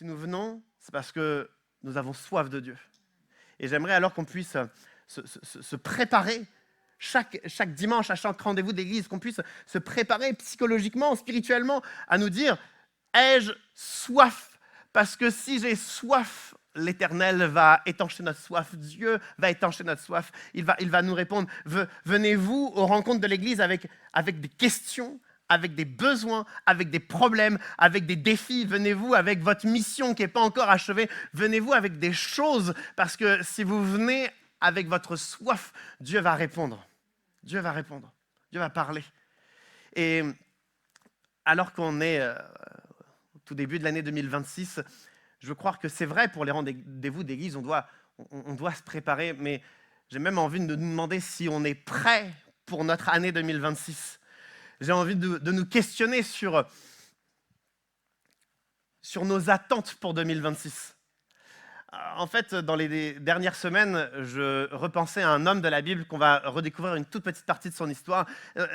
nous venons, c'est parce que nous avons soif de Dieu. Et j'aimerais alors qu'on puisse se préparer chaque dimanche, à chaque rendez-vous d'église, qu'on puisse se préparer psychologiquement, spirituellement, à nous dire, ai-je soif? Parce que si j'ai soif, l'Éternel va étancher notre soif. Dieu va étancher notre soif. Il va nous répondre. Venez-vous aux rencontres de l'église avec des questions, avec des besoins, avec des problèmes, avec des défis. Venez-vous avec votre mission qui n'est pas encore achevée. Venez-vous avec des choses, parce que si vous venez avec votre soif, Dieu va répondre. Dieu va répondre. Dieu va parler. Et alors qu'on est au tout début de l'année 2026, je veux croire que c'est vrai pour les rendez-vous d'église, on doit se préparer, mais j'ai même envie de nous demander si on est prêt pour notre année 2026. J'ai envie de nous questionner sur nos attentes pour 2026. En fait, dans les dernières semaines, je repensais à un homme de la Bible qu'on va redécouvrir une toute petite partie de son histoire.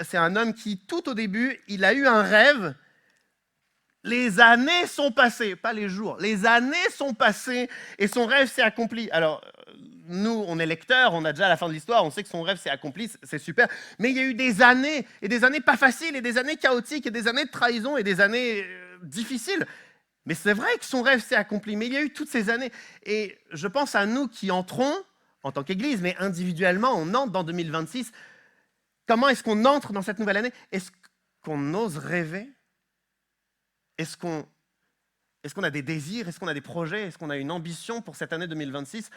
C'est un homme qui, tout au début, il a eu un rêve. Les années sont passées, pas les jours, les années sont passées et son rêve s'est accompli. Alors, nous, on est lecteurs, on a déjà la fin de l'histoire, on sait que son rêve s'est accompli, c'est super. Mais il y a eu des années, et des années pas faciles, et des années chaotiques, et des années de trahison, et des années difficiles. Mais c'est vrai que son rêve s'est accompli, mais il y a eu toutes ces années. Et je pense à nous qui entrons, en tant qu'Église, mais individuellement, on entre dans 2026. Comment est-ce qu'on entre dans cette nouvelle année? Est-ce qu'on ose rêver? Est-ce qu'on a des désirs? Est-ce qu'on a des projets? Est-ce qu'on a une ambition pour cette année 2026?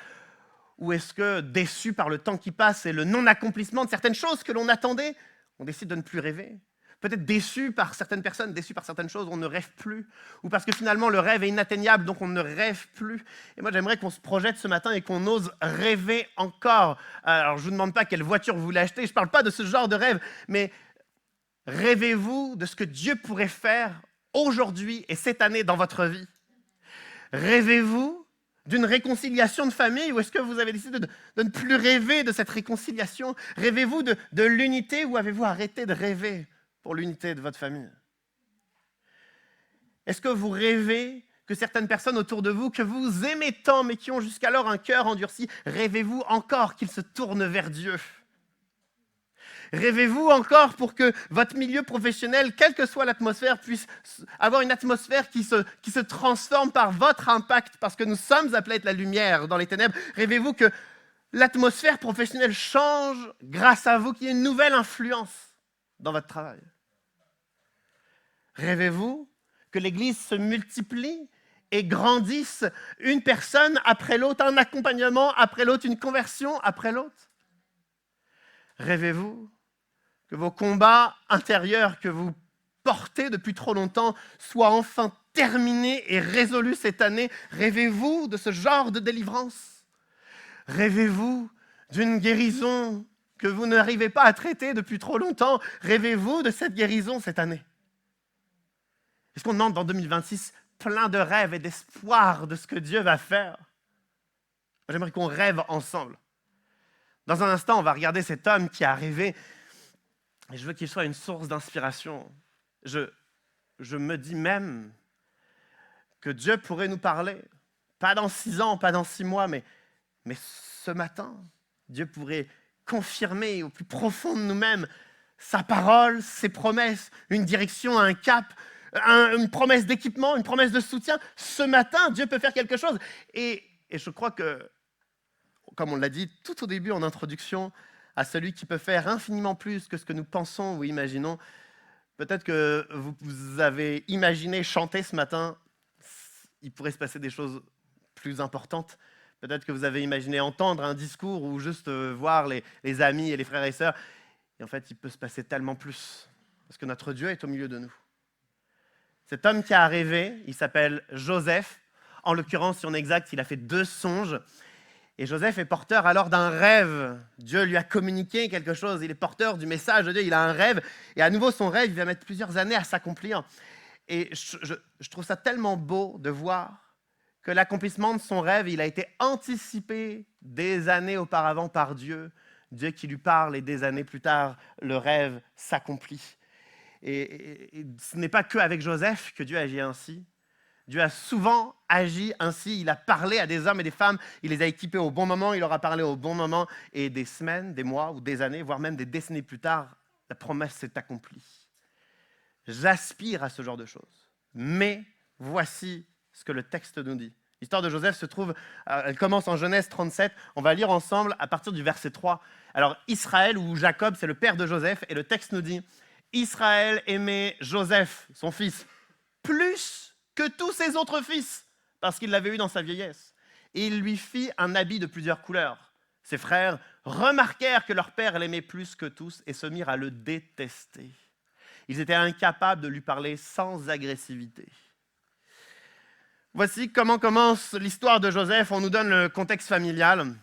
Ou est-ce que, déçu par le temps qui passe et le non-accomplissement de certaines choses que l'on attendait, on décide de ne plus rêver? Peut-être déçu par certaines personnes, déçu par certaines choses, on ne rêve plus. Ou parce que finalement, le rêve est inatteignable, donc on ne rêve plus. Et moi, j'aimerais qu'on se projette ce matin et qu'on ose rêver encore. Alors, je ne vous demande pas quelle voiture vous voulez acheter, je ne parle pas de ce genre de rêve, mais rêvez-vous de ce que Dieu pourrait faire aujourd'hui et cette année dans votre vie? Rêvez-vous d'une réconciliation de famille, ou est-ce que vous avez décidé de ne plus rêver de cette réconciliation? Rêvez-vous de l'unité, ou avez-vous arrêté de rêver pour l'unité de votre famille? Est-ce que vous rêvez que certaines personnes autour de vous, que vous aimez tant, mais qui ont jusqu'alors un cœur endurci, rêvez-vous encore qu'ils se tournent vers Dieu? Rêvez-vous encore pour que votre milieu professionnel, quelle que soit l'atmosphère, puisse avoir une atmosphère qui se transforme par votre impact, parce que nous sommes appelés à être la lumière dans les ténèbres? Rêvez-vous que l'atmosphère professionnelle change grâce à vous, qu'il y ait une nouvelle influence dans votre travail? Rêvez-vous que l'Église se multiplie et grandisse, une personne après l'autre, un accompagnement après l'autre, une conversion après l'autre? Rêvez-vous que vos combats intérieurs que vous portez depuis trop longtemps soient enfin terminés et résolus cette année? Rêvez-vous de ce genre de délivrance? Rêvez-vous d'une guérison que vous n'arrivez pas à traiter depuis trop longtemps? Rêvez-vous de cette guérison cette année? Est-ce qu'on entre dans 2026 plein de rêves et d'espoir de ce que Dieu va faire? J'aimerais qu'on rêve ensemble. Dans un instant, on va regarder cet homme qui a rêvé. Et je veux qu'il soit une source d'inspiration. Je me dis même que Dieu pourrait nous parler, pas dans 6 ans, pas dans 6 mois, mais ce matin, Dieu pourrait confirmer au plus profond de nous-mêmes sa parole, ses promesses, une direction, un cap, une promesse d'équipement, une promesse de soutien. Ce matin, Dieu peut faire quelque chose. Et je crois que, comme on l'a dit tout au début en introduction, à celui qui peut faire infiniment plus que ce que nous pensons ou imaginons. Peut-être que vous avez imaginé chanter ce matin, il pourrait se passer des choses plus importantes. Peut-être que vous avez imaginé entendre un discours ou juste voir les amis et les frères et sœurs. Et en fait, il peut se passer tellement plus, parce que notre Dieu est au milieu de nous. Cet homme qui a rêvé, il s'appelle Joseph. En l'occurrence, si on est exact, il a fait 2 songes. Et Joseph est porteur alors d'un rêve. Dieu lui a communiqué quelque chose. Il est porteur du message de Dieu. Il a un rêve. Et à nouveau, son rêve, il va mettre plusieurs années à s'accomplir. Et je trouve ça tellement beau de voir que l'accomplissement de son rêve, il a été anticipé des années auparavant par Dieu. Dieu qui lui parle et des années plus tard, le rêve s'accomplit. Et ce n'est pas qu'avec Joseph que Dieu agit ainsi. Dieu a souvent agi ainsi. Il a parlé à des hommes et des femmes. Il les a équipés au bon moment. Il leur a parlé au bon moment. Et des semaines, des mois ou des années, voire même des décennies plus tard, la promesse s'est accomplie. J'aspire à ce genre de choses. Mais voici ce que le texte nous dit. L'histoire de Joseph se trouve, elle commence en Genèse 37. On va lire ensemble à partir du verset 3. Alors Israël ou Jacob, c'est le père de Joseph. Et le texte nous dit, Israël aimait Joseph, son fils, plus que tous ses autres fils, parce qu'il l'avait eu dans sa vieillesse. Et il lui fit un habit de plusieurs couleurs. Ses frères remarquèrent que leur père l'aimait plus que tous et se mirent à le détester. Ils étaient incapables de lui parler sans agressivité. Voici comment commence l'histoire de Joseph. On nous donne le contexte familial.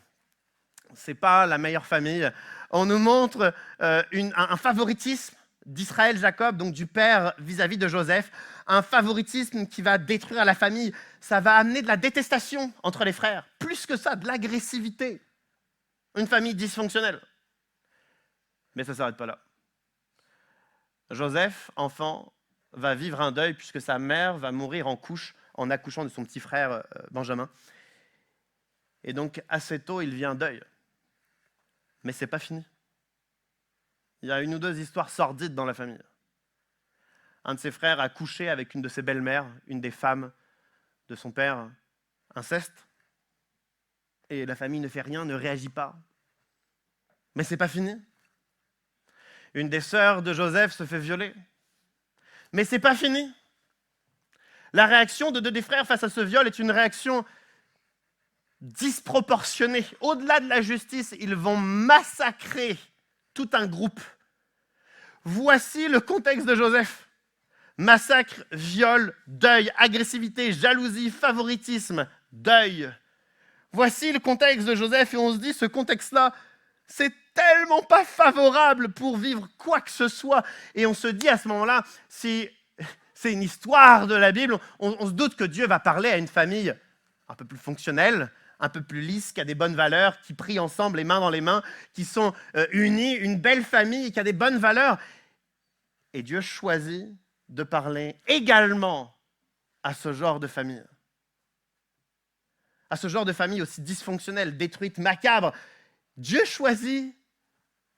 Ce n'est pas la meilleure famille. On nous montre un favoritisme d'Israël, Jacob, donc du père vis-à-vis de Joseph, un favoritisme qui va détruire la famille. Ça va amener de la détestation entre les frères. Plus que ça, de l'agressivité. Une famille dysfonctionnelle. Mais ça ne s'arrête pas là. Joseph, enfant, va vivre un deuil puisque sa mère va mourir en accouchant de son petit frère Benjamin. Et donc, assez tôt, il vit un deuil. Mais ce n'est pas fini. Il y a une ou deux histoires sordides dans la famille. Un de ses frères a couché avec une de ses belles-mères, une des femmes de son père, inceste. Et la famille ne fait rien, ne réagit pas. Mais ce n'est pas fini. Une des sœurs de Joseph se fait violer. Mais ce n'est pas fini. La réaction de deux des frères face à ce viol est une réaction disproportionnée. Au-delà de la justice, ils vont massacrer tout un groupe. Voici le contexte de Joseph. Massacre, viol, deuil, agressivité, jalousie, favoritisme, deuil. Voici le contexte de Joseph et on se dit, ce contexte-là, c'est tellement pas favorable pour vivre quoi que ce soit. Et on se dit à ce moment-là, si c'est une histoire de la Bible, on se doute que Dieu va parler à une famille un peu plus fonctionnelle, un peu plus lisse, qui a des bonnes valeurs, qui prient ensemble les mains dans les mains, qui sont unis, une belle famille qui a des bonnes valeurs. Et Dieu choisit de parler également à ce genre de famille. À ce genre de famille aussi dysfonctionnelle, détruite, macabre. Dieu choisit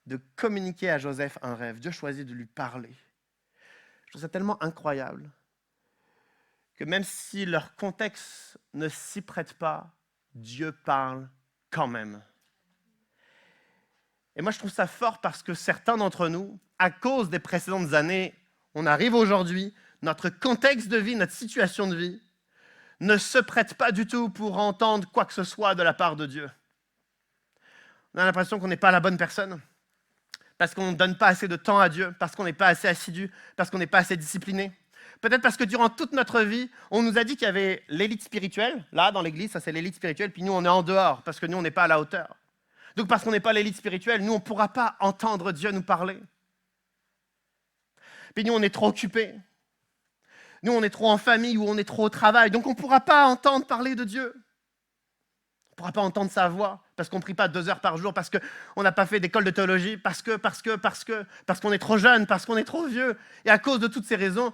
de communiquer à Joseph un rêve. Dieu choisit de lui parler. Je trouve ça tellement incroyable que même si leur contexte ne s'y prête pas, Dieu parle quand même. Et moi, je trouve ça fort parce que certains d'entre nous, à cause des précédentes années, on arrive aujourd'hui, notre contexte de vie, notre situation de vie, ne se prête pas du tout pour entendre quoi que ce soit de la part de Dieu. On a l'impression qu'on n'est pas la bonne personne, parce qu'on ne donne pas assez de temps à Dieu, parce qu'on n'est pas assez assidu, parce qu'on n'est pas assez discipliné. Peut-être parce que durant toute notre vie, on nous a dit qu'il y avait l'élite spirituelle. Là, dans l'église, ça c'est l'élite spirituelle, puis nous, on est en dehors, parce que nous, on n'est pas à la hauteur. Donc, parce qu'on n'est pas l'élite spirituelle, nous, on ne pourra pas entendre Dieu nous parler. Puis nous, on est trop occupés. Nous, on est trop en famille ou on est trop au travail. Donc, on ne pourra pas entendre parler de Dieu. On ne pourra pas entendre sa voix parce qu'on ne prie pas 2 heures par jour, parce qu'on n'a pas fait d'école de théologie, parce qu'on est trop jeune, parce qu'on est trop vieux. Et à cause de toutes ces raisons,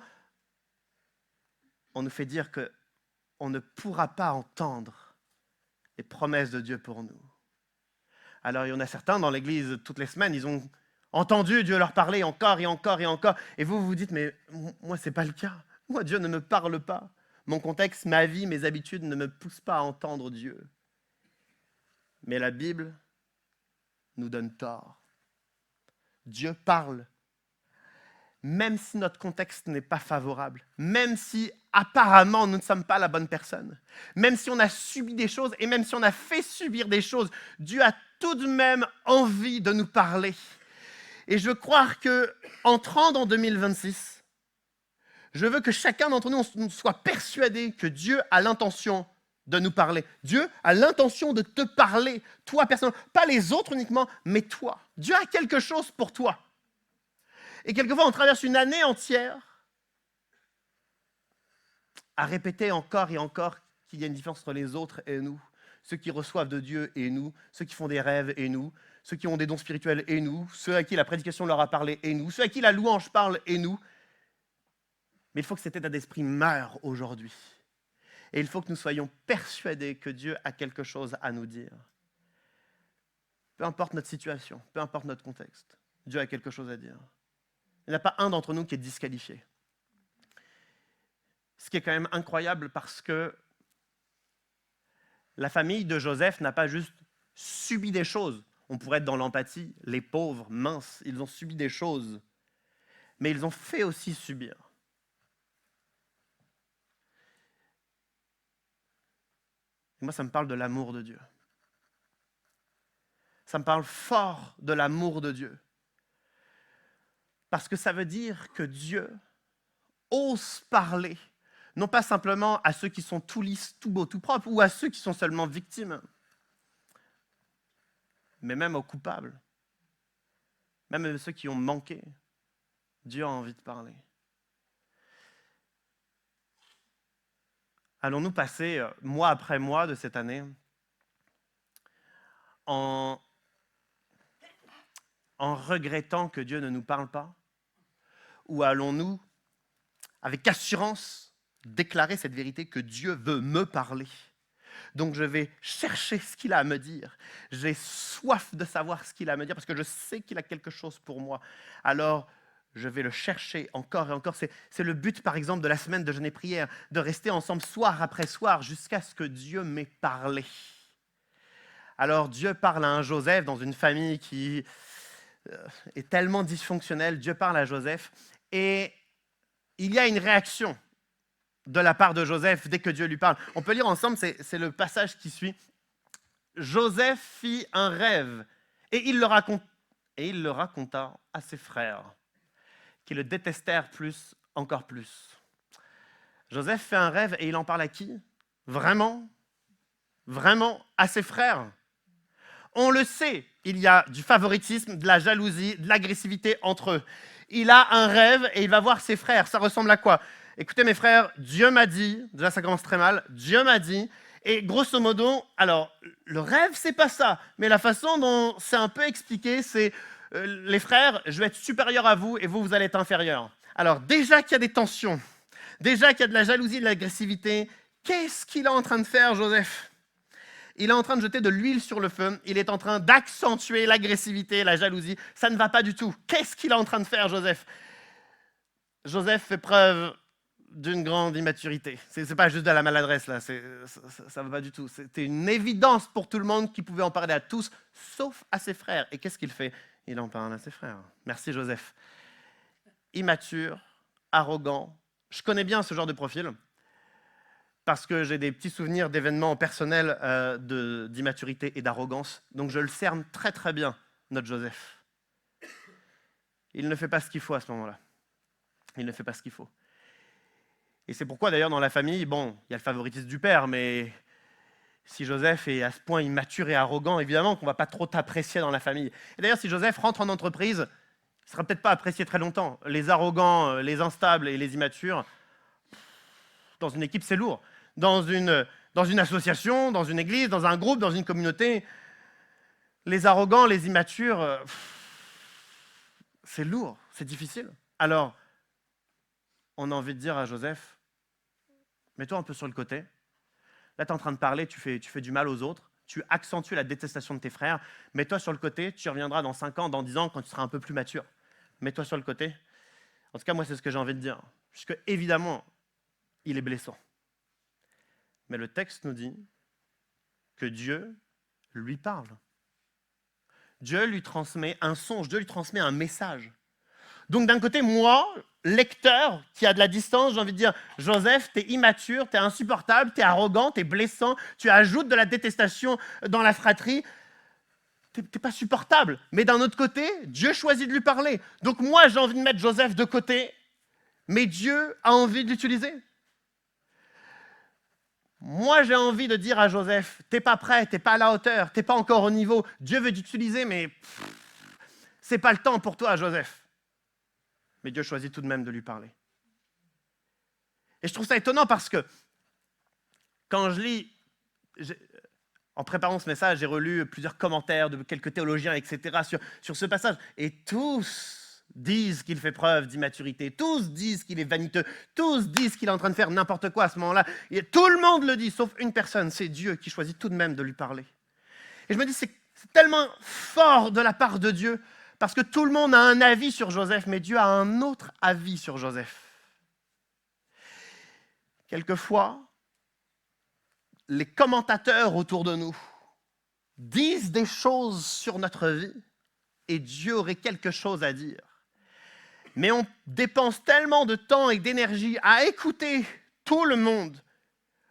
on nous fait dire qu'on ne pourra pas entendre les promesses de Dieu pour nous. Alors, il y en a certains dans l'église, toutes les semaines, ils ont entendu Dieu leur parler encore et encore et encore. Et vous vous dites, mais moi, ce n'est pas le cas. Moi, Dieu ne me parle pas. Mon contexte, ma vie, mes habitudes ne me poussent pas à entendre Dieu. Mais la Bible nous donne tort. Dieu parle. Même si notre contexte n'est pas favorable, même si apparemment nous ne sommes pas la bonne personne, même si on a subi des choses et même si on a fait subir des choses, Dieu a tout de même envie de nous parler. Et je veux croire qu'entrant dans 2026, je veux que chacun d'entre nous soit persuadé que Dieu a l'intention de nous parler. Dieu a l'intention de te parler, toi personnellement, pas les autres uniquement, mais toi. Dieu a quelque chose pour toi. Et quelquefois, on traverse une année entière à répéter encore et encore qu'il y a une différence entre les autres et nous. Ceux qui reçoivent de Dieu et nous, ceux qui font des rêves et nous, ceux qui ont des dons spirituels et nous, ceux à qui la prédication leur a parlé et nous, ceux à qui la louange parle et nous. Mais il faut que cet état d'esprit meure aujourd'hui. Et il faut que nous soyons persuadés que Dieu a quelque chose à nous dire. Peu importe notre situation, peu importe notre contexte, Dieu a quelque chose à dire. Il n'y en a pas un d'entre nous qui est disqualifié. Ce qui est quand même incroyable parce que la famille de Joseph n'a pas juste subi des choses. On pourrait être dans l'empathie. Les pauvres, minces, ils ont subi des choses. Mais ils ont fait aussi subir. Et moi, ça me parle de l'amour de Dieu. Ça me parle fort de l'amour de Dieu. Parce que ça veut dire que Dieu ose parler, non pas simplement à ceux qui sont tout lisses, tout beaux, tout propres, ou à ceux qui sont seulement victimes, mais même aux coupables, même à ceux qui ont manqué. Dieu a envie de parler. Allons-nous passer, mois après mois de cette année, en regrettant que Dieu ne nous parle pas? Ou allons-nous, avec assurance, déclarer cette vérité que Dieu veut me parler? Donc je vais chercher ce qu'il a à me dire. J'ai soif de savoir ce qu'il a à me dire parce que je sais qu'il a quelque chose pour moi. Alors, je vais le chercher encore et encore. C'est le but, par exemple, de la semaine de jeûne et prière, de rester ensemble soir après soir jusqu'à ce que Dieu m'ait parlé. Alors, Dieu parle à un Joseph dans une famille qui est tellement dysfonctionnelle. Dieu parle à Joseph et il y a une réaction de la part de Joseph dès que Dieu lui parle. On peut lire ensemble, c'est le passage qui suit. Joseph fit un rêve et il le raconta à ses frères, qui le détestèrent encore plus. Joseph fait un rêve et il en parle à qui? Vraiment à ses frères. On le sait, il y a du favoritisme, de la jalousie, de l'agressivité entre eux. Il a un rêve et il va voir ses frères. Ça ressemble à quoi? Écoutez mes frères, Dieu m'a dit, déjà ça commence très mal, Dieu m'a dit, et grosso modo, alors le rêve c'est pas ça, mais la façon dont c'est un peu expliqué, c'est les frères, je vais être supérieur à vous et vous allez être inférieurs. Alors déjà qu'il y a des tensions, déjà qu'il y a de la jalousie, de l'agressivité, qu'est-ce qu'il est en train de faire Joseph? Il est en train de jeter de l'huile sur le feu, il est en train d'accentuer l'agressivité, la jalousie, ça ne va pas du tout. Qu'est-ce qu'il est en train de faire Joseph? Joseph fait preuve d'une grande immaturité. C'est pas juste de la maladresse, là. Ça ne va pas du tout. C'était une évidence pour tout le monde qui pouvait en parler à tous, sauf à ses frères. Et qu'est-ce qu'il fait? Il en parle à ses frères. Merci, Joseph. Immature, arrogant. Je connais bien ce genre de profil parce que j'ai des petits souvenirs d'événements personnels d'immaturité et d'arrogance. Donc je le cerne très très bien, notre Joseph. Il ne fait pas ce qu'il faut à ce moment-là. Il ne fait pas ce qu'il faut. Et c'est pourquoi d'ailleurs dans la famille, bon, il y a le favoritisme du père, mais si Joseph est à ce point immature et arrogant, évidemment qu'on ne va pas trop t'apprécier dans la famille. Et d'ailleurs, si Joseph rentre en entreprise, il ne sera peut-être pas apprécié très longtemps. Les arrogants, les instables et les immatures, dans une équipe, c'est lourd. Dans une association, dans une église, dans un groupe, dans une communauté, les arrogants, les immatures, c'est lourd, c'est difficile. Alors, on a envie de dire à Joseph, mets-toi un peu sur le côté. Là, tu es en train de parler, tu fais du mal aux autres, tu accentues la détestation de tes frères. Mets-toi sur le côté, tu reviendras dans 5 ans, dans 10 ans, quand tu seras un peu plus mature. Mets-toi sur le côté. En tout cas, moi, c'est ce que j'ai envie de dire. Puisque, évidemment, il est blessant. Mais le texte nous dit que Dieu lui parle. Dieu lui transmet un songe, Dieu lui transmet un message. Donc d'un côté, moi, lecteur, qui a de la distance, j'ai envie de dire, Joseph, t'es immature, t'es insupportable, t'es arrogant, t'es blessant, tu ajoutes de la détestation dans la fratrie, t'es pas supportable. Mais d'un autre côté, Dieu choisit de lui parler. Donc moi, j'ai envie de mettre Joseph de côté, mais Dieu a envie de l'utiliser. Moi, j'ai envie de dire à Joseph, t'es pas prêt, t'es pas à la hauteur, t'es pas encore au niveau, Dieu veut t'utiliser, mais c'est pas le temps pour toi, Joseph. Mais Dieu choisit tout de même de lui parler. Et je trouve ça étonnant parce que quand je lis, en préparant ce message, j'ai relu plusieurs commentaires de quelques théologiens, etc., sur ce passage. Et tous disent qu'il fait preuve d'immaturité, tous disent qu'il est vaniteux, tous disent qu'il est en train de faire n'importe quoi à ce moment-là. Et tout le monde le dit, sauf une personne, c'est Dieu qui choisit tout de même de lui parler. Et je me dis, c'est tellement fort de la part de Dieu, parce que tout le monde a un avis sur Joseph, mais Dieu a un autre avis sur Joseph. Quelquefois, les commentateurs autour de nous disent des choses sur notre vie et Dieu aurait quelque chose à dire. Mais on dépense tellement de temps et d'énergie à écouter tout le monde.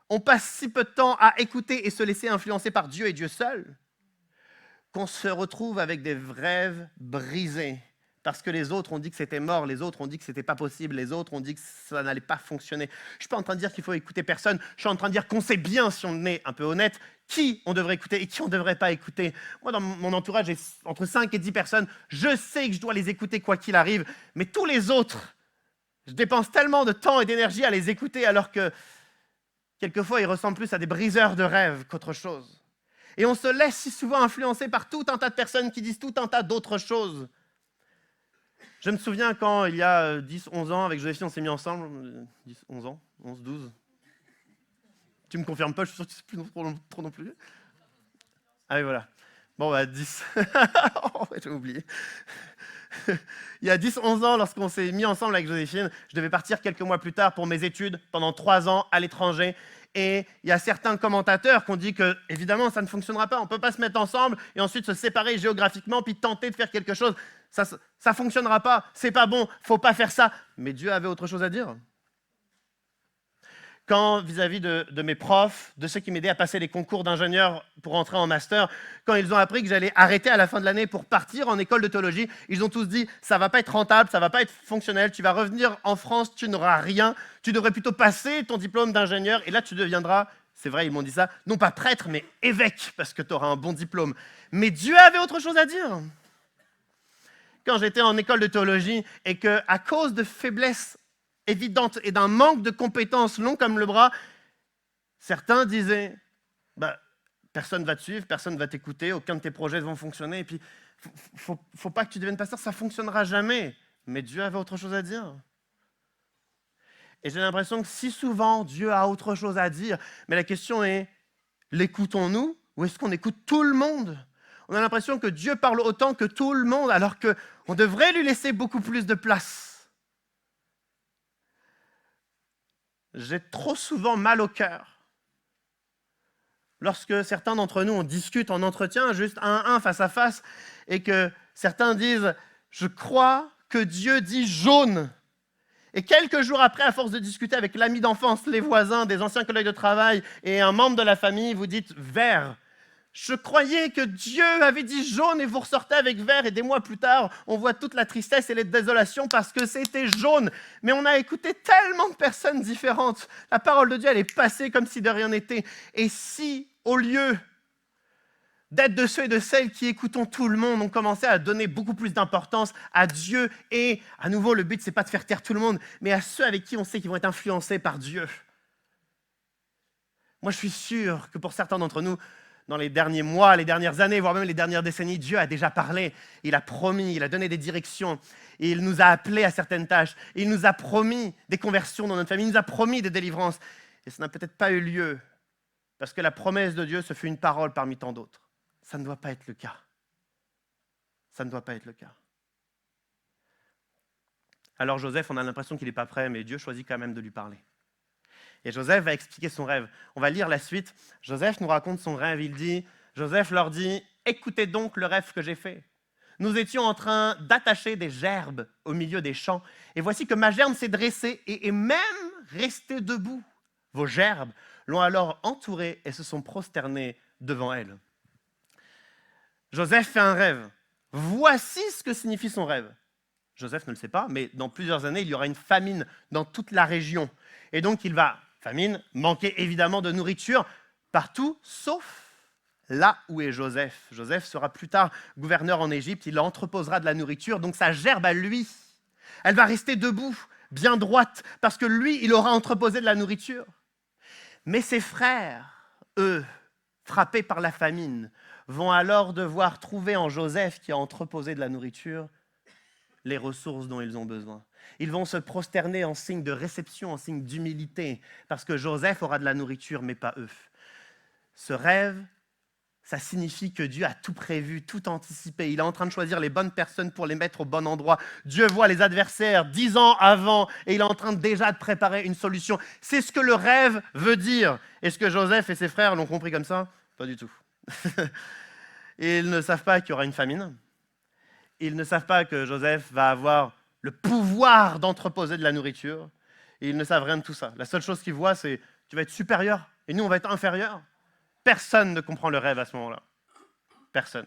On passe si peu de temps à écouter et se laisser influencer par Dieu et Dieu seul qu'on se retrouve avec des rêves brisés. Parce que les autres ont dit que c'était mort, les autres ont dit que c'était pas possible, les autres ont dit que ça n'allait pas fonctionner. Je ne suis pas en train de dire qu'il faut écouter personne, je suis en train de dire qu'on sait bien, si on est un peu honnête, qui on devrait écouter et qui on ne devrait pas écouter. Moi, dans mon entourage, j'ai entre 5 et 10 personnes, je sais que je dois les écouter quoi qu'il arrive, mais tous les autres, je dépense tellement de temps et d'énergie à les écouter alors que quelquefois, ils ressemblent plus à des briseurs de rêves qu'autre chose. Et on se laisse si souvent influencer par tout un tas de personnes qui disent tout un tas d'autres choses. Je me souviens quand, il y a 10, 11 ans, avec Joséphine, on s'est mis ensemble. 10, 11 ans, 11, 12. Tu me confirmes pas, je suis sûr que c'est plus trop non plus. Ah oui, voilà. Bon, 10. Oh, j'ai oublié. Il y a 10, 11 ans, lorsqu'on s'est mis ensemble avec Joséphine, je devais partir quelques mois plus tard pour mes études, pendant 3 ans à l'étranger. Et il y a certains commentateurs qui ont dit que, évidemment, ça ne fonctionnera pas. On ne peut pas se mettre ensemble et ensuite se séparer géographiquement puis tenter de faire quelque chose. Ça ne fonctionnera pas. C'est pas bon. Il ne faut pas faire ça. Mais Dieu avait autre chose à dire. Quand, vis-à-vis de mes profs, de ceux qui m'aidaient à passer les concours d'ingénieur pour entrer en master, quand ils ont appris que j'allais arrêter à la fin de l'année pour partir en école de théologie, ils ont tous dit « ça ne va pas être rentable, ça ne va pas être fonctionnel, tu vas revenir en France, tu n'auras rien, tu devrais plutôt passer ton diplôme d'ingénieur et là tu deviendras, c'est vrai, ils m'ont dit ça, non pas prêtre, mais évêque, parce que tu auras un bon diplôme. » Mais Dieu avait autre chose à dire. Quand j'étais en école de théologie et qu'à cause de faiblesses évidente et d'un manque de compétences long comme le bras, certains disaient personne ne va te suivre, personne ne va t'écouter, aucun de tes projets vont fonctionner, et puis faut pas que tu deviennes pasteur, ça ne fonctionnera jamais. Mais Dieu avait autre chose à dire. Et j'ai l'impression que si souvent Dieu a autre chose à dire, mais la question est, l'écoutons-nous ou est-ce qu'on écoute tout le monde? On a l'impression que Dieu parle autant que tout le monde, alors qu'on devrait lui laisser beaucoup plus de place. J'ai trop souvent mal au cœur lorsque certains d'entre nous, on discute en entretien, juste un à un, face à face, et que certains disent « je crois que Dieu dit jaune ». Et quelques jours après, à force de discuter avec l'ami d'enfance, les voisins, des anciens collègues de travail et un membre de la famille, vous dites « vert ». Je croyais que Dieu avait dit jaune et vous ressortez avec vert et des mois plus tard, on voit toute la tristesse et la désolation parce que c'était jaune. Mais on a écouté tellement de personnes différentes. La parole de Dieu, elle est passée comme si de rien n'était. Et si, au lieu d'être de ceux et de celles qui écoutons tout le monde, on commençait à donner beaucoup plus d'importance à Dieu et, à nouveau, le but, c'est pas de faire taire tout le monde, mais à ceux avec qui on sait qu'ils vont être influencés par Dieu. Moi, je suis sûr que pour certains d'entre nous, dans les derniers mois, les dernières années, voire même les dernières décennies, Dieu a déjà parlé, il a promis, il a donné des directions, et il nous a appelés à certaines tâches, et il nous a promis des conversions dans notre famille, il nous a promis des délivrances. Et ça n'a peut-être pas eu lieu, parce que la promesse de Dieu, ce fut une parole parmi tant d'autres. Ça ne doit pas être le cas. Ça ne doit pas être le cas. Alors Joseph, on a l'impression qu'il n'est pas prêt, mais Dieu choisit quand même de lui parler. Et Joseph va expliquer son rêve. On va lire la suite. Joseph nous raconte son rêve. Joseph leur dit, « Écoutez donc le rêve que j'ai fait. Nous étions en train d'attacher des gerbes au milieu des champs. Et voici que ma gerbe s'est dressée et est même restée debout. Vos gerbes l'ont alors entourée et se sont prosternés devant elle. » Joseph fait un rêve. Voici ce que signifie son rêve. Joseph ne le sait pas, mais dans plusieurs années, il y aura une famine dans toute la région. Et donc, il va, famine, manquer évidemment de nourriture partout, sauf là où est Joseph. Joseph sera plus tard gouverneur en Égypte, il entreposera de la nourriture, donc sa gerbe à lui, elle va rester debout, bien droite, parce que lui, il aura entreposé de la nourriture. Mais ses frères, eux, frappés par la famine, vont alors devoir trouver en Joseph, qui a entreposé de la nourriture, les ressources dont ils ont besoin. Ils vont se prosterner en signe de réception, en signe d'humilité, parce que Joseph aura de la nourriture, mais pas eux. Ce rêve, ça signifie que Dieu a tout prévu, tout anticipé. Il est en train de choisir les bonnes personnes pour les mettre au bon endroit. Dieu voit les adversaires 10 ans avant et il est en train déjà de préparer une solution. C'est ce que le rêve veut dire. Est-ce que Joseph et ses frères l'ont compris comme ça? Pas du tout. Ils ne savent pas qu'il y aura une famine. Ils ne savent pas que Joseph va avoir le pouvoir d'entreposer de la nourriture. Et ils ne savent rien de tout ça. La seule chose qu'ils voient, c'est tu vas être supérieur et nous, on va être inférieur. Personne ne comprend le rêve à ce moment-là. Personne.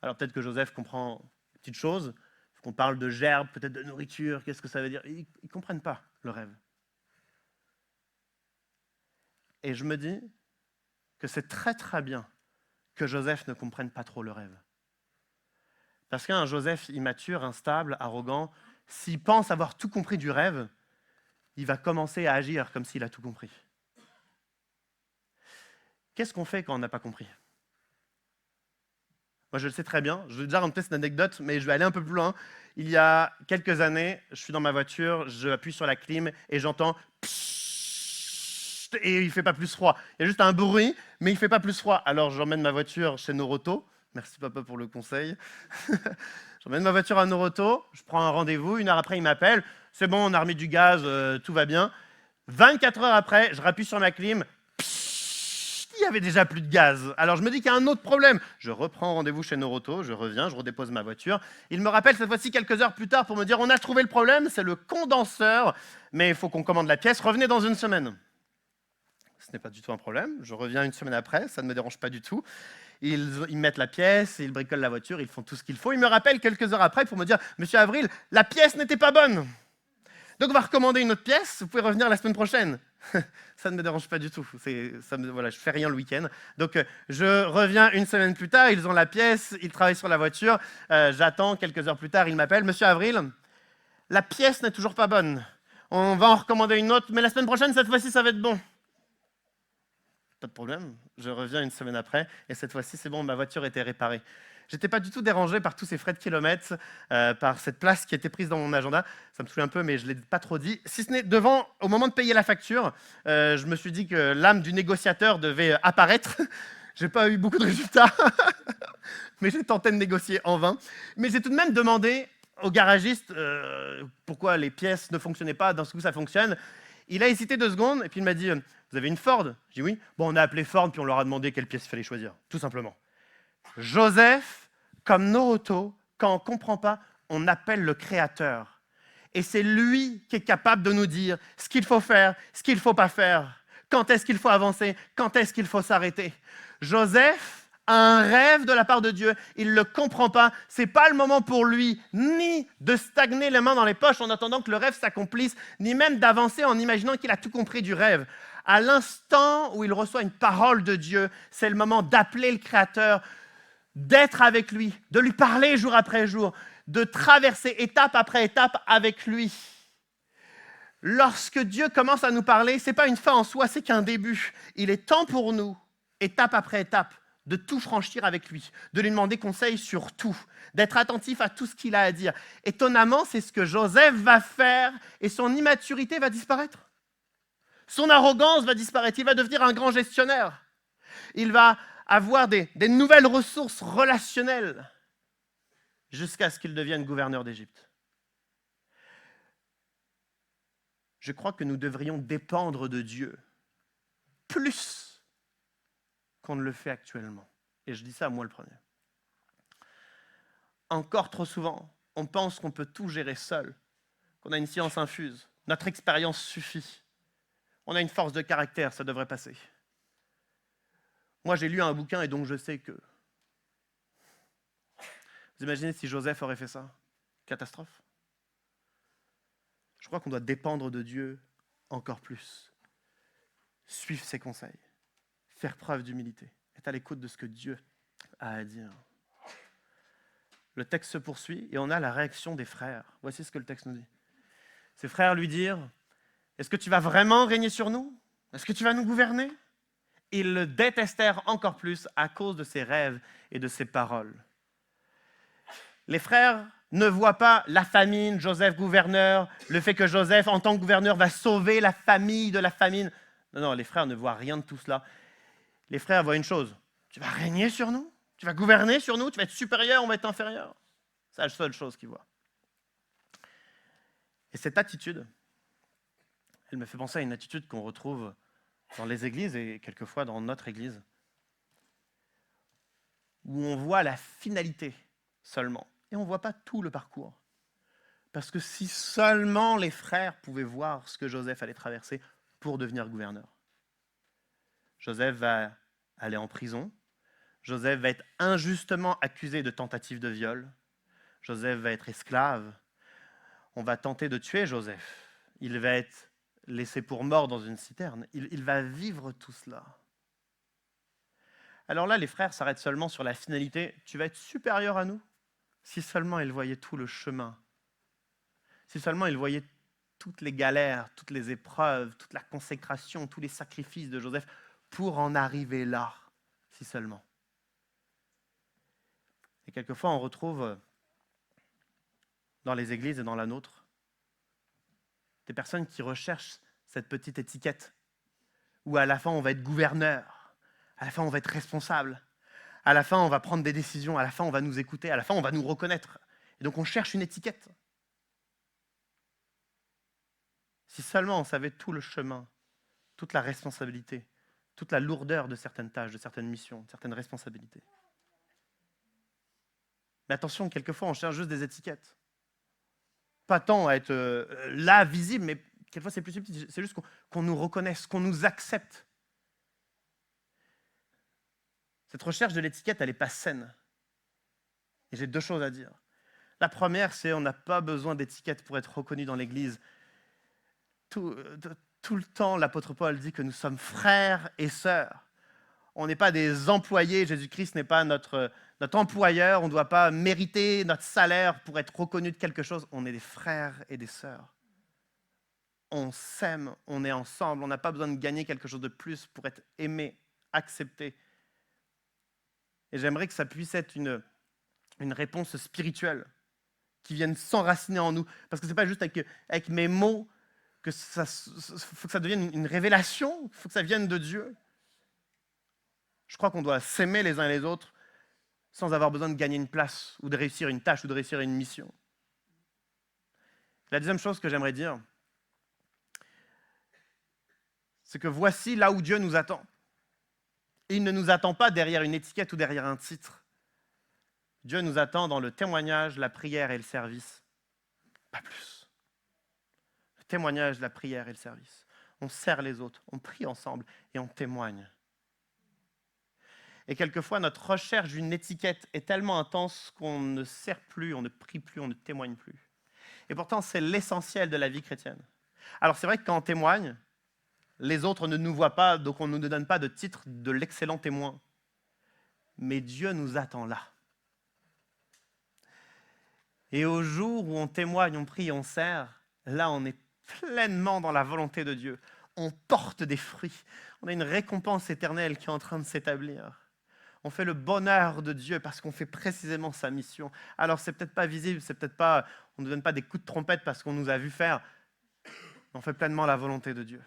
Alors peut-être que Joseph comprend une petite chose, qu'on parle de gerbe, peut-être de nourriture, qu'est-ce que ça veut dire? Ils ne comprennent pas le rêve. Et je me dis que c'est très très bien que Joseph ne comprenne pas trop le rêve. Parce qu'un Joseph immature, instable, arrogant, s'il pense avoir tout compris du rêve, il va commencer à agir comme s'il a tout compris. Qu'est-ce qu'on fait quand on n'a pas compris? Moi, je le sais très bien. Je vais déjà raconter cette anecdote, mais je vais aller un peu plus loin. Il y a quelques années, je suis dans ma voiture, j'appuie sur la clim et j'entends pssst et il ne fait pas plus froid. Il y a juste un bruit, mais il ne fait pas plus froid. Alors, j'emmène ma voiture chez Noroto. Merci papa pour le conseil. J'emmène ma voiture à Noroto, je prends un rendez-vous. 1 heure après, il m'appelle. C'est bon, on a remis du gaz, tout va bien. 24 heures après, je rappuie sur ma clim. Il y avait déjà plus de gaz. Alors je me dis qu'il y a un autre problème. Je reprends rendez-vous chez Noroto, je reviens, je redépose ma voiture. Il me rappelle cette fois-ci quelques heures plus tard pour me dire on a trouvé le problème, c'est le condenseur, mais il faut qu'on commande la pièce, revenez dans 1 semaine. Ce n'est pas du tout un problème. Je reviens 1 semaine après, ça ne me dérange pas du tout. Ils mettent la pièce, ils bricolent la voiture, ils font tout ce qu'il faut. Ils me rappellent quelques heures après pour me dire monsieur Avril, la pièce n'était pas bonne. Donc on va recommander une autre pièce, vous pouvez revenir la semaine prochaine. Ça ne me dérange pas du tout, voilà, je ne fais rien le week-end. Donc je reviens 1 semaine plus tard, ils ont la pièce, ils travaillent sur la voiture, j'attends, quelques heures plus tard, ils m'appellent, monsieur Avril, la pièce n'est toujours pas bonne, on va en recommander une autre, mais la semaine prochaine, cette fois-ci, ça va être bon. Pas de problème, je reviens 1 semaine après, et cette fois-ci, c'est bon, ma voiture était réparée. J'étais pas du tout dérangé par tous ces frais de kilomètres, par cette place qui était prise dans mon agenda. Ça me saoule un peu, mais je ne l'ai pas trop dit. Si ce n'est au moment de payer la facture, je me suis dit que l'âme du négociateur devait apparaître. Je n'ai pas eu beaucoup de résultats, mais j'ai tenté de négocier en vain. Mais j'ai tout de même demandé au garagiste pourquoi les pièces ne fonctionnaient pas, dans ce coup ça fonctionne. Il a hésité 2 secondes, et puis il m'a dit « Vous avez une Ford ?» J'ai dit « Oui. » Bon, on a appelé Ford, puis on leur a demandé quelle pièce il fallait choisir, tout simplement. Joseph, comme Noroto, quand on ne comprend pas, on appelle le Créateur. Et c'est lui qui est capable de nous dire ce qu'il faut faire, ce qu'il ne faut pas faire, quand est-ce qu'il faut avancer, quand est-ce qu'il faut s'arrêter. Joseph a un rêve de la part de Dieu, il ne le comprend pas, ce n'est pas le moment pour lui, ni de stagner les mains dans les poches en attendant que le rêve s'accomplisse, ni même d'avancer en imaginant qu'il a tout compris du rêve. À l'instant où il reçoit une parole de Dieu, c'est le moment d'appeler le Créateur, d'être avec lui, de lui parler jour après jour, de traverser étape après étape avec lui. Lorsque Dieu commence à nous parler, ce n'est pas une fin en soi, c'est qu'un début. Il est temps pour nous, étape après étape, de tout franchir avec lui, de lui demander conseil sur tout, d'être attentif à tout ce qu'il a à dire. Étonnamment, c'est ce que Joseph va faire et son immaturité va disparaître. Son arrogance va disparaître, il va devenir un grand gestionnaire. Il va avoir des nouvelles ressources relationnelles jusqu'à ce qu'il devienne gouverneur d'Égypte. Je crois que nous devrions dépendre de Dieu plus qu'on ne le fait actuellement. Et je dis ça à moi le premier. Encore trop souvent, on pense qu'on peut tout gérer seul, qu'on a une science infuse, notre expérience suffit, on a une force de caractère, ça devrait passer. Moi, j'ai lu un bouquin et donc je sais que... Vous imaginez si Joseph aurait fait ça? Catastrophe. Je crois qu'on doit dépendre de Dieu encore plus. Suivre ses conseils. Faire preuve d'humilité. Être à l'écoute de ce que Dieu a à dire. Le texte se poursuit et on a la réaction des frères. Voici ce que le texte nous dit. Ses frères lui dirent, « Est-ce que tu vas vraiment régner sur nous? Est-ce que tu vas nous gouverner ?» Ils le détestèrent encore plus à cause de ses rêves et de ses paroles. Les frères ne voient pas la famine, Joseph gouverneur, le fait que Joseph, en tant que gouverneur, va sauver la famille de la famine. Non, non, les frères ne voient rien de tout cela. Les frères voient une chose, tu vas régner sur nous, tu vas gouverner sur nous, tu vas être supérieur, on va être inférieur. C'est la seule chose qu'ils voient. Et cette attitude, elle me fait penser à une attitude qu'on retrouve dans les églises et quelquefois dans notre église, où on voit la finalité seulement et on ne voit pas tout le parcours. Parce que si seulement les frères pouvaient voir ce que Joseph allait traverser pour devenir gouverneur. Joseph va aller en prison, Joseph va être injustement accusé de tentative de viol, Joseph va être esclave, on va tenter de tuer Joseph, il va être laissé pour mort dans une citerne, il va vivre tout cela. Alors là, les frères s'arrêtent seulement sur la finalité, tu vas être supérieur à nous, si seulement ils voyaient tout le chemin, si seulement ils voyaient toutes les galères, toutes les épreuves, toute la consécration, tous les sacrifices de Joseph pour en arriver là, si seulement. Et quelquefois, on retrouve dans les églises et dans la nôtre des personnes qui recherchent cette petite étiquette où à la fin, on va être gouverneur, à la fin, on va être responsable, à la fin, on va prendre des décisions, à la fin, on va nous écouter, à la fin, on va nous reconnaître. Et donc, on cherche une étiquette. Si seulement on savait tout le chemin, toute la responsabilité, toute la lourdeur de certaines tâches, de certaines missions, de certaines responsabilités. Mais attention, quelquefois, on cherche juste des étiquettes. Pas tant à être là, visible, mais quelquefois, c'est plus subtil. C'est juste qu'on nous reconnaisse, qu'on nous accepte. Cette recherche de l'étiquette, elle n'est pas saine. Et j'ai deux choses à dire. La première, c'est qu'on n'a pas besoin d'étiquette pour être reconnu dans l'Église. Tout le temps, l'apôtre Paul dit que nous sommes frères et sœurs. On n'est pas des employés, Jésus-Christ n'est pas notre employeur, on ne doit pas mériter notre salaire pour être reconnu de quelque chose. On est des frères et des sœurs. On s'aime, on est ensemble, on n'a pas besoin de gagner quelque chose de plus pour être aimé, accepté. Et j'aimerais que ça puisse être une réponse spirituelle qui vienne s'enraciner en nous. Parce que ce n'est pas juste avec mes mots que faut que ça devienne une révélation, il faut que ça vienne de Dieu. Je crois qu'on doit s'aimer les uns et les autres sans avoir besoin de gagner une place ou de réussir une tâche ou de réussir une mission. La deuxième chose que j'aimerais dire, c'est que voici là où Dieu nous attend. Et il ne nous attend pas derrière une étiquette ou derrière un titre. Dieu nous attend dans le témoignage, la prière et le service. Pas plus. Le témoignage, la prière et le service. On sert les autres, on prie ensemble et on témoigne. Et quelquefois, notre recherche d'une étiquette est tellement intense qu'on ne sert plus, on ne prie plus, on ne témoigne plus. Et pourtant, c'est l'essentiel de la vie chrétienne. Alors c'est vrai que quand on témoigne, les autres ne nous voient pas, donc on ne nous donne pas de titre de l'excellent témoin. Mais Dieu nous attend là. Et au jour où on témoigne, on prie, on sert, là on est pleinement dans la volonté de Dieu. On porte des fruits. On a une récompense éternelle qui est en train de s'établir. On fait le bonheur de Dieu parce qu'on fait précisément sa mission. Alors c'est peut-être pas visible, c'est peut-être pas, on ne nous donne pas des coups de trompette parce qu'on nous a vu faire. On fait pleinement la volonté de Dieu.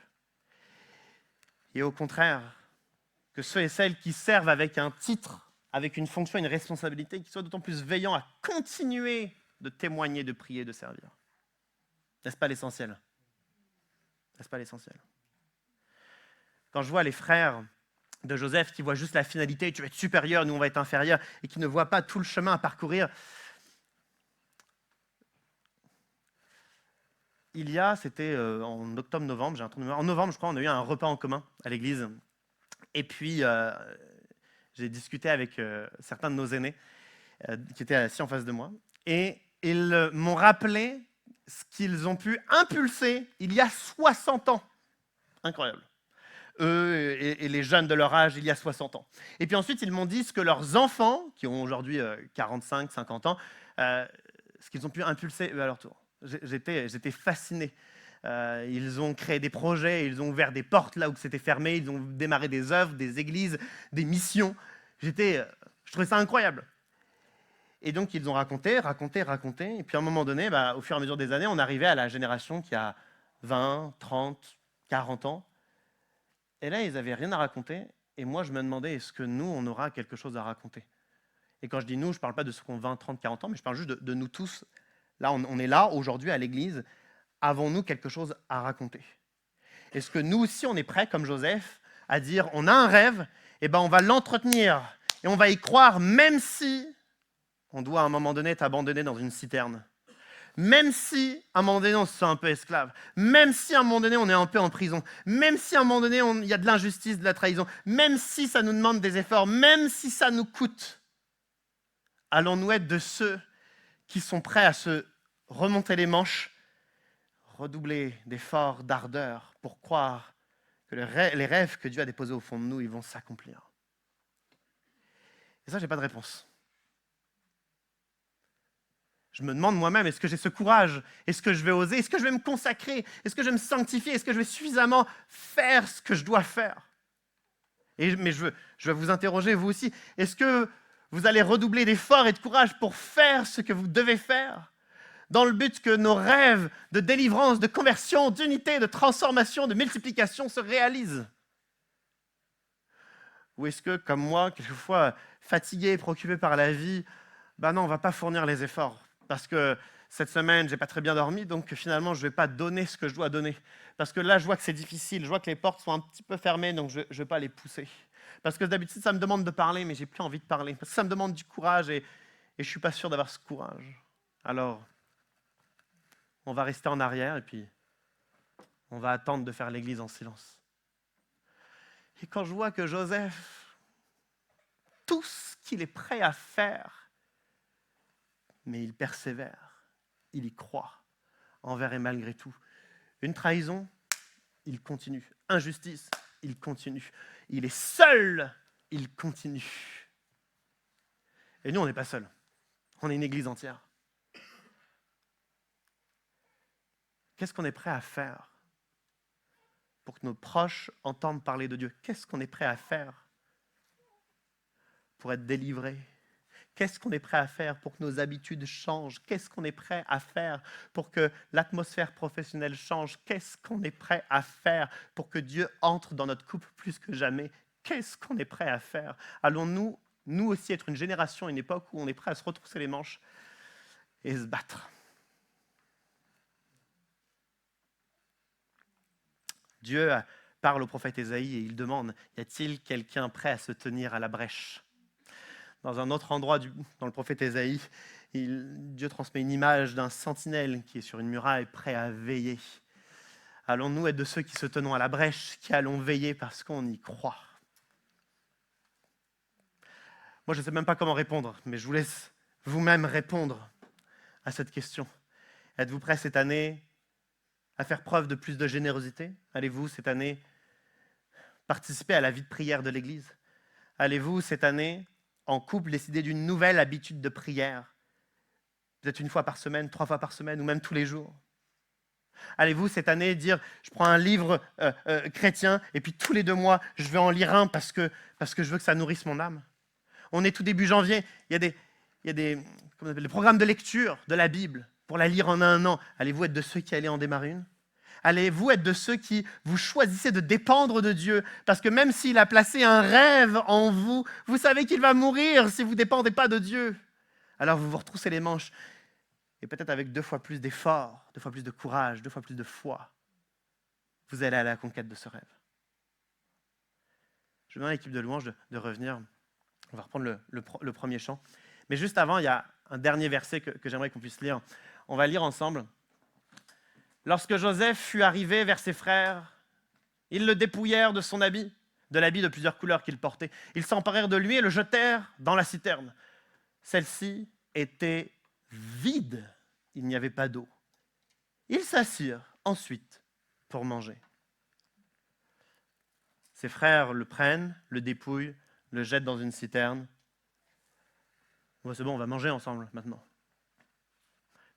Et au contraire, que ceux et celles qui servent avec un titre, avec une fonction, une responsabilité, qui soient d'autant plus veillants à continuer de témoigner, de prier, de servir. N'est-ce pas l'essentiel ? N'est-ce pas l'essentiel ? Quand je vois les frères de Joseph qui voient juste la finalité, tu vas être supérieur, nous on va être inférieur, et qui ne voient pas tout le chemin à parcourir. C'était en octobre-novembre, en novembre je crois, on a eu un repas en commun à l'église. Et puis j'ai discuté avec certains de nos aînés qui étaient assis en face de moi. Et ils m'ont rappelé ce qu'ils ont pu impulser il y a 60 ans. Incroyable. Eux et les jeunes de leur âge il y a 60 ans. Et puis ensuite, ils m'ont dit ce que leurs enfants, qui ont aujourd'hui 45, 50 ans, ce qu'ils ont pu impulser eux à leur tour. J'étais fasciné. Ils ont créé des projets, ils ont ouvert des portes là où c'était fermé, ils ont démarré des œuvres, des églises, des missions. Je trouvais ça incroyable. Et donc, ils ont raconté. Et puis, à un moment donné, au fur et à mesure des années, on arrivait à la génération qui a 20, 30, 40 ans. Et là, ils n'avaient rien à raconter. Et moi, je me demandais, est-ce que nous, on aura quelque chose à raconter? Et quand je dis nous, je ne parle pas de ceux qui ont 20, 30, 40 ans, mais je parle juste de nous tous. Là, on est là, aujourd'hui, à l'église. Avons-nous quelque chose à raconter? Est-ce que nous aussi, on est prêts, comme Joseph, à dire, on a un rêve, et on va l'entretenir, et on va y croire, même si on doit, à un moment donné, être abandonné dans une citerne. Même si, à un moment donné, on se sent un peu esclave. Même si, à un moment donné, on est un peu en prison. Même si, à un moment donné, il y a de l'injustice, de la trahison. Même si ça nous demande des efforts. Même si ça nous coûte. Allons-nous être de ceux qui sont prêts à se remonter les manches, redoubler d'efforts, d'ardeur, pour croire que les rêves que Dieu a déposés au fond de nous, ils vont s'accomplir? Et ça, je n'ai pas de réponse. Je me demande moi-même, est-ce que j'ai ce courage? Est-ce que je vais oser? Est-ce que je vais me consacrer? Est-ce que je vais me sanctifier? Est-ce que je vais suffisamment faire ce que je dois faire? Mais je vais vous interroger, vous aussi. Est-ce que vous allez redoubler d'efforts et de courage pour faire ce que vous devez faire, dans le but que nos rêves de délivrance, de conversion, d'unité, de transformation, de multiplication se réalisent? Ou est-ce que, comme moi, quelquefois fatigué et préoccupé par la vie, non, on ne va pas fournir les efforts? Parce que cette semaine, je n'ai pas très bien dormi, donc finalement, je ne vais pas donner ce que je dois donner. Parce que là, je vois que c'est difficile, je vois que les portes sont un petit peu fermées, donc je ne vais pas les pousser. Parce que d'habitude, ça me demande de parler, mais je n'ai plus envie de parler. Parce que ça me demande du courage et je ne suis pas sûr d'avoir ce courage. Alors, on va rester en arrière et puis on va attendre de faire l'église en silence. Et quand je vois que Joseph, tout ce qu'il est prêt à faire, mais il persévère, il y croit, envers et malgré tout. Une trahison, il continue. Injustice, il continue. Il est seul, il continue. Et nous, on n'est pas seuls. On est une église entière. Qu'est-ce qu'on est prêt à faire pour que nos proches entendent parler de Dieu? Qu'est-ce qu'on est prêt à faire pour être délivrés? Qu'est-ce qu'on est prêt à faire pour que nos habitudes changent? Qu'est-ce qu'on est prêt à faire pour que l'atmosphère professionnelle change? Qu'est-ce qu'on est prêt à faire pour que Dieu entre dans notre couple plus que jamais? Qu'est-ce qu'on est prêt à faire? Allons-nous, nous aussi, être une génération, une époque où on est prêt à se retrousser les manches et se battre? Dieu parle au prophète Ésaïe et il demande, y a-t-il quelqu'un prêt à se tenir à la brèche? Dans un autre endroit, dans le prophète Ésaïe, Dieu transmet une image d'un sentinelle qui est sur une muraille prêt à veiller. Allons-nous être de ceux qui se tenons à la brèche, qui allons veiller parce qu'on y croit? Moi, je ne sais même pas comment répondre, mais je vous laisse vous-même répondre à cette question. Êtes-vous prêts cette année à faire preuve de plus de générosité? Allez-vous cette année participer à la vie de prière de l'Église? Allez-vous cette année en couple, décider d'une nouvelle habitude de prière, peut-être 1 fois par semaine, 3 fois par semaine, ou même tous les jours? Allez-vous cette année dire, je prends un livre chrétien, et puis tous les 2 mois, je vais en lire un parce que je veux que ça nourrisse mon âme? On est tout début janvier, il y a des les programmes de lecture de la Bible pour la lire en 1 an. Allez-vous être de ceux qui allaient en démarrer une? Allez-vous être de ceux qui vous choisissez de dépendre de Dieu? Parce que même s'il a placé un rêve en vous, vous savez qu'il va mourir si vous ne dépendez pas de Dieu. Alors vous vous retroussez les manches. Et peut-être avec 2 fois plus d'efforts, 2 fois plus de courage, 2 fois plus de foi, vous allez à la conquête de ce rêve. Je demande à l'équipe de louange de revenir. On va reprendre le premier chant. Mais juste avant, il y a un dernier verset que j'aimerais qu'on puisse lire. On va lire ensemble. Lorsque Joseph fut arrivé vers ses frères, ils le dépouillèrent de son habit, de l'habit de plusieurs couleurs qu'il portait. Ils s'emparèrent de lui et le jetèrent dans la citerne. Celle-ci était vide, il n'y avait pas d'eau. Ils s'assirent ensuite pour manger. Ses frères le prennent, le dépouillent, le jettent dans une citerne. C'est bon, on va manger ensemble maintenant.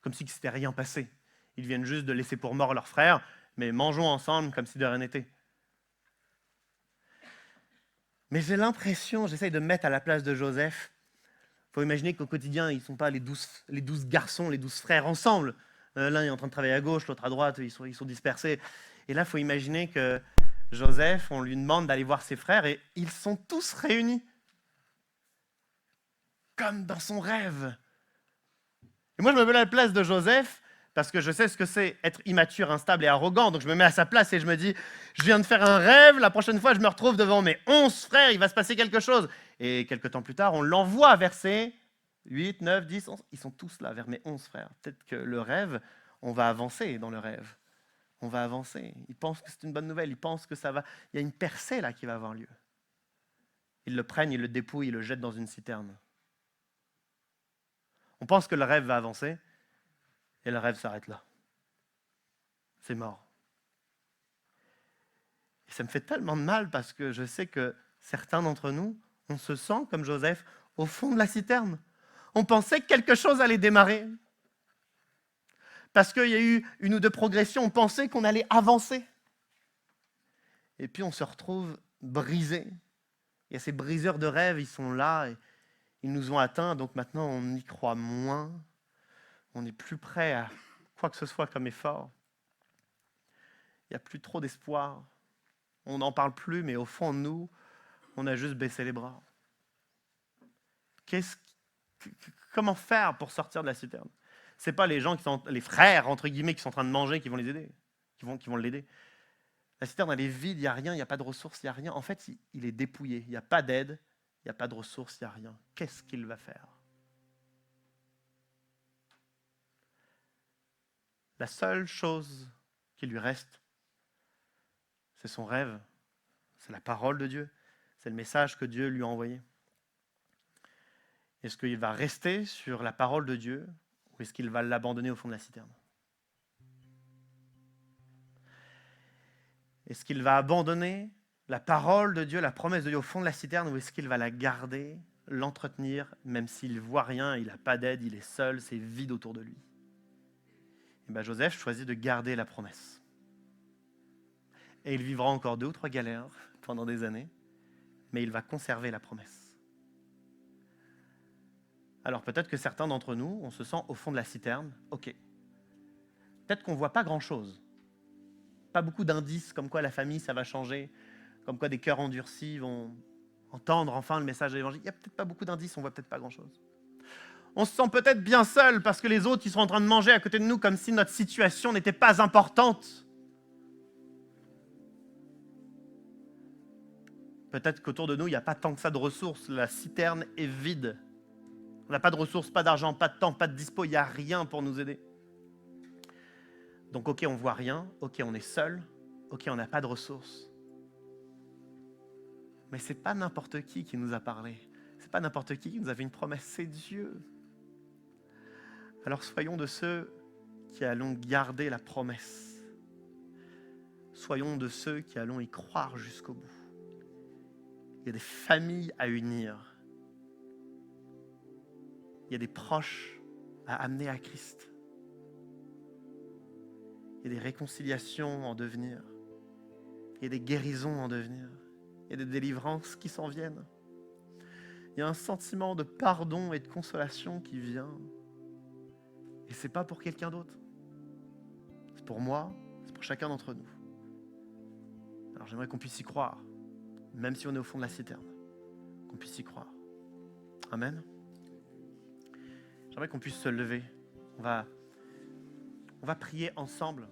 Comme si c'était rien passé. Ils viennent juste de laisser pour mort leur frère, mais mangeons ensemble comme si de rien n'était. Mais j'ai l'impression, j'essaye de me mettre à la place de Joseph, Il faut imaginer qu'au quotidien, ils ne sont pas les 12 garçons, les 12 frères ensemble. L'un est en train de travailler à gauche, l'autre à droite, ils sont dispersés. Et là, il faut imaginer que Joseph, on lui demande d'aller voir ses frères et ils sont tous réunis. Comme dans son rêve. Et moi, je me mets à la place de Joseph parce que je sais ce que c'est être immature, instable et arrogant. Donc, je me mets à sa place et je me dis, je viens de faire un rêve, la prochaine fois, je me retrouve devant mes 11 frères, il va se passer quelque chose. Et quelques temps plus tard, on l'envoie vers ses 8, 9, 10, 11. Ils sont tous là, vers mes 11 frères. Peut-être que le rêve, on va avancer dans le rêve. On va avancer. Ils pensent que c'est une bonne nouvelle. Ils pensent que ça va. Il y a une percée là qui va avoir lieu. Ils le prennent, ils le dépouillent, ils le jettent dans une citerne. On pense que le rêve va avancer et le rêve s'arrête là. C'est mort. Et ça me fait tellement de mal parce que je sais que certains d'entre nous, on se sent comme Joseph au fond de la citerne. On pensait que quelque chose allait démarrer. Parce qu'il y a eu une ou deux progressions, on pensait qu'on allait avancer. Et puis on se retrouve brisé. Il y a ces briseurs de rêves, ils sont là, et ils nous ont atteints, donc maintenant on y croit moins. On n'est plus prêt à quoi que ce soit comme effort. Il n'y a plus trop d'espoir. On n'en parle plus, mais au fond de nous, on a juste baissé les bras. Comment faire pour sortir de la citerne? Ce n'est pas les gens qui sont, les frères, entre guillemets, qui sont en train de manger, qui vont les aider, qui vont l'aider. La citerne, elle est vide, il n'y a rien, il n'y a pas de ressources, il n'y a rien. En fait, il est dépouillé, il n'y a pas d'aide, il n'y a pas de ressources, il n'y a rien. Qu'est-ce qu'il va faire? La seule chose qui lui reste, c'est son rêve, c'est la parole de Dieu, c'est le message que Dieu lui a envoyé. Est-ce qu'il va rester sur la parole de Dieu ou est-ce qu'il va l'abandonner au fond de la citerne? Est-ce qu'il va abandonner la parole de Dieu, la promesse de Dieu au fond de la citerne, ou est-ce qu'il va la garder, l'entretenir, même s'il ne voit rien, il n'a pas d'aide, il est seul, c'est vide autour de lui? Et bien Joseph choisit de garder la promesse. Et il vivra encore 2 ou 3 galères pendant des années, mais il va conserver la promesse. Alors peut-être que certains d'entre nous, on se sent au fond de la citerne, ok. Peut-être qu'on ne voit pas grand-chose. Pas beaucoup d'indices comme quoi la famille, ça va changer, comme quoi des cœurs endurcis vont entendre enfin le message de l'évangile. Il n'y a peut-être pas beaucoup d'indices, on ne voit peut-être pas grand-chose. On se sent peut-être bien seul parce que les autres, ils sont en train de manger à côté de nous comme si notre situation n'était pas importante. Peut-être qu'autour de nous, il n'y a pas tant que ça de ressources. La citerne est vide. On n'a pas de ressources, pas d'argent, pas de temps, pas de dispo. Il n'y a rien pour nous aider. Donc, ok, on ne voit rien. Ok, on est seul. Ok, on n'a pas de ressources. Mais ce n'est pas n'importe qui nous a parlé. Ce n'est pas n'importe qui nous a fait une promesse. C'est Dieu. Alors, soyons de ceux qui allons garder la promesse. Soyons de ceux qui allons y croire jusqu'au bout. Il y a des familles à unir. Il y a des proches à amener à Christ. Il y a des réconciliations en devenir. Il y a des guérisons en devenir. Il y a des délivrances qui s'en viennent. Il y a un sentiment de pardon et de consolation qui vient. Et ce n'est pas pour quelqu'un d'autre. C'est pour moi, c'est pour chacun d'entre nous. Alors j'aimerais qu'on puisse y croire, même si on est au fond de la citerne. Qu'on puisse y croire. Amen. J'aimerais qu'on puisse se lever. On va prier ensemble.